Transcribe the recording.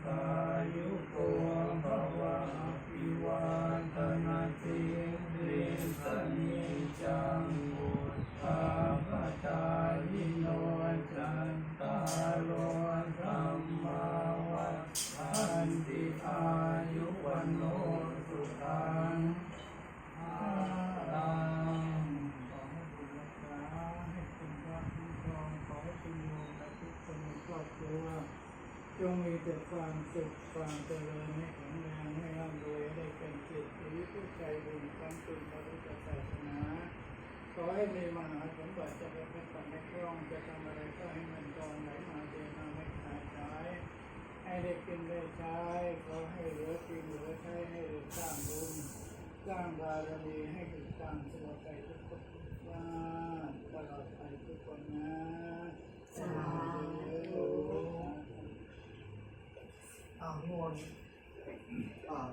กายุโกภวะอภิวาทนาสิริสนิจังวุฒาปจายโนจันตารโลธรรมาวัฏันติอายุวันโนสุขังภลังขอให้บุญรักษาให้คุณพระคุ้มครองขอให้คุณโยมและทุกคนในครอบครัวจงมีแต่ความสุขความเจริญให้แข็งแรงให้ร่ำรวยได้เป็นเศรษฐีผู้ใจบุญทั้งคุณพระพุทธศาสนาขอให้มีมหาสมบัติจะเป็นปัจจัยครองจะทำอะไรก็ให้มันกองไหลมาเทมาไม่ขาดสายให้ได้กินได้ใช้ขอให้เหลือกินเหลือใช้ให้สร้างบุญสร้างบารมีให้ถึงตามตัวไปทุกคนว่าตลอดไปทุกคนนะสาธุ งวด